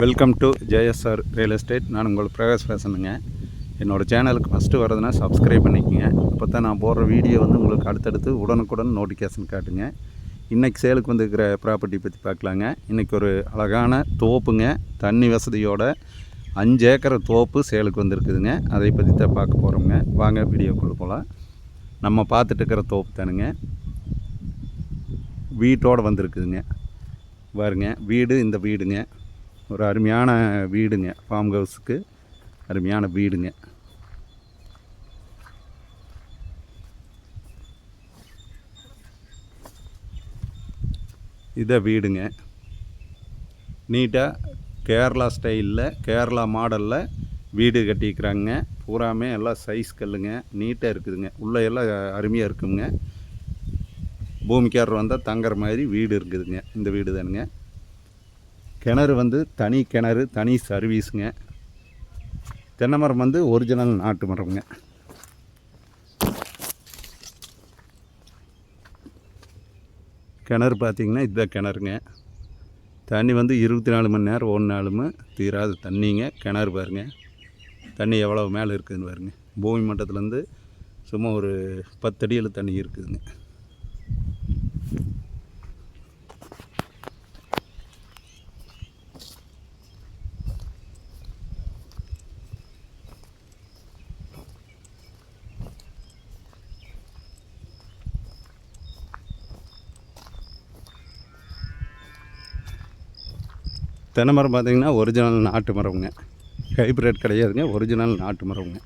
Welcome to JSR real estate. நான் உங்கள் பிரகாஷ் பேசணுங்க. என்னோடய சேனலுக்கு ஃபஸ்ட்டு வரதுன்னா சப்ஸ்கிரைப் பண்ணிக்கோங்க. அப்போ தான் நான் போடுற வீடியோ வந்து உங்களுக்கு அடுத்தடுத்து உடனுக்குடன் நோட்டிஃபிகேஷன் காட்டுங்க. இன்றைக்கி சேலுக்கு வந்துருக்கிற ப்ராப்பர்ட்டி பற்றி பார்க்கலாங்க. இன்றைக்கி ஒரு அழகான தோப்புங்க, தண்ணி வசதியோட 5 ஏக்கர் தோப்பு சேலுக்கு வந்துருக்குதுங்க. அதை பற்றி தான் பார்க்க போகிறோங்க. வாங்க வீடியோக்குள்ளே போகலாம். நம்ம பார்த்துட்டு இருக்கிற தோப்பு தானுங்க, வீட்டோடு வந்துருக்குதுங்க. பாருங்க, வீடு இந்த வீடுங்க, ஒரு அருமையான வீடுங்க. ஃபார்ம் ஹவுஸுக்கு அருமையான வீடுங்க. இதை வீடுங்க நீட்டாக கேரளா ஸ்டைலில், கேரளா மாடலில் வீடு கட்டிக்கிறாங்க. பூராமே எல்லாம் சைஸ் கல்லுங்க, நீட்டாக இருக்குதுங்க. உள்ளே எல்லாம் அருமையாக இருக்குங்க. பூமிக்காரர் வந்தால் தங்குற மாதிரி வீடு இருக்குதுங்க. இந்த வீடு தானுங்க. கிணறு வந்து தனி கிணறு, தனி சர்வீஸுங்க. தென்னை மரம் வந்து ஒரிஜினல் நாட்டு மரம்ங்க. கிணறு பார்த்திங்கன்னா இதுதான் கிணறுங்க. தண்ணி வந்து 24 மணி நேரம் ஓடினாலும் தீராத தண்ணிங்க. கிணறு பாருங்கள், தண்ணி எவ்வளோ மேலே இருக்குதுன்னு பாருங்க. பூமி மட்டத்துலேருந்து சும்மா ஒரு 10 அடியில் தண்ணி இருக்குதுங்க. தென்னை மரம் பார்த்திங்கன்னா ஒரிஜினல் நாட்டு மரம்ங்க, ஹைப்ரிட் கிடையாதுங்க, ஒரிஜினல் நாட்டு மரம்ங்க.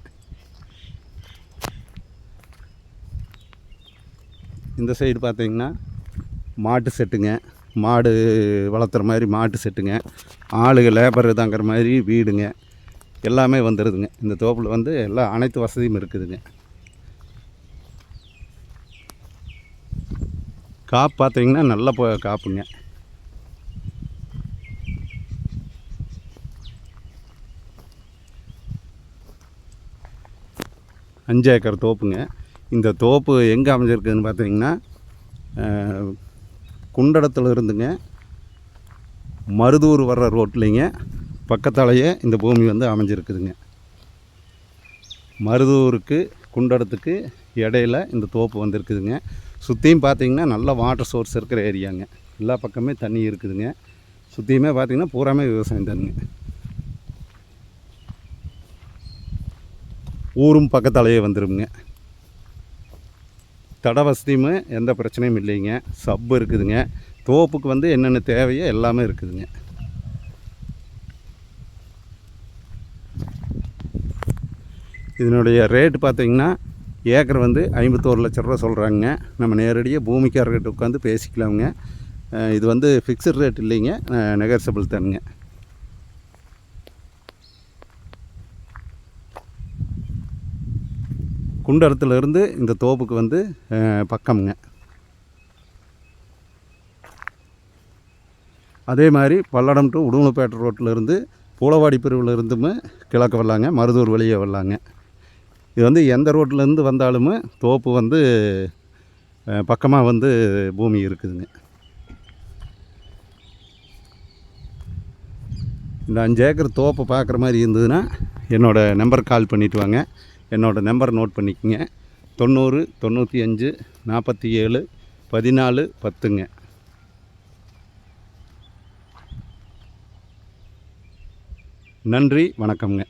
இந்த சைடு பார்த்திங்கன்னா மாட்டு செட்டுங்க, மாடு வளர்த்துற மாதிரி மாட்டு செட்டுங்க, ஆளுங்க லேபர் தாங்கிற மாதிரி வீடுங்க, எல்லாமே வந்துடுதுங்க. இந்த தோப்பில் வந்து எல்லா அனைத்து வசதியும் இருக்குதுங்க. காப்பு பார்த்திங்கன்னா நல்ல காப்புங்க. அஞ்சு ஏக்கர் தோப்புங்க. இந்த தோப்பு எங்கே அமைஞ்சிருக்குதுன்னு பார்த்தீங்கன்னா, குண்டடத்தில் இருந்துங்க மருதூர் வர்ற ரோட்லிங்க பக்கத்தாலேயே இந்த பூமி வந்து அமைஞ்சிருக்குதுங்க. மருதூருக்கு குண்டடத்துக்கு இடையில இந்த தோப்பு வந்துருக்குதுங்க. சுற்றியும் பார்த்திங்கன்னா நல்ல வாட்டர் சோர்ஸ் இருக்கிற ஏரியாங்க. எல்லா பக்கமே தண்ணி இருக்குதுங்க. சுற்றியுமே பார்த்திங்கன்னா பூராமே விவசாயம் தானுங்க. ஊரும் பக்கத்தாலேயே வந்துடுங்க. தட வசதியுமே எந்த பிரச்சனையும் இல்லைங்க. சப்பு இருக்குதுங்க. தோப்புக்கு வந்து என்னென்ன தேவையோ எல்லாமே இருக்குதுங்க. இதனுடைய ரேட்டு பார்த்திங்கன்னா ஏக்கர் வந்து 51 லட்ச ரூபா சொல்கிறாங்க. நம்ம நேரடியாக பூமிக்காரர்கிட்ட உட்காந்து பேசிக்கலாமுங்க. இது வந்து ஃபிக்ஸட் ரேட் இல்லைங்க, நெகர்சபிள் தானுங்க. குண்டடத்துலேருந்து இந்த தோப்புக்கு வந்து பக்கம்ங்க. அதே மாதிரி பல்லடம் டு உடுமலைப்பேட்டை ரோட்டிலேருந்து பூலவாடி பிரிவில் இருந்துமே கிழக்கு வரலாங்க, மருதூர் வழியே வரலாங்க. இது வந்து எந்த ரோட்டிலேருந்து வந்தாலுமே தோப்பு வந்து பக்கமாக வந்து பூமி இருக்குதுங்க. இந்த 5 ஏக்கர் தோப்பை பார்க்குற மாதிரி இருந்ததுன்னா என்னோடய நம்பருக்கு கால் பண்ணிவிட்டு வாங்க. என்னோடய நம்பர் நோட் பண்ணிக்கோங்க. 90 95 47 14 10ங்க. நன்றி, வணக்கம்ங்க.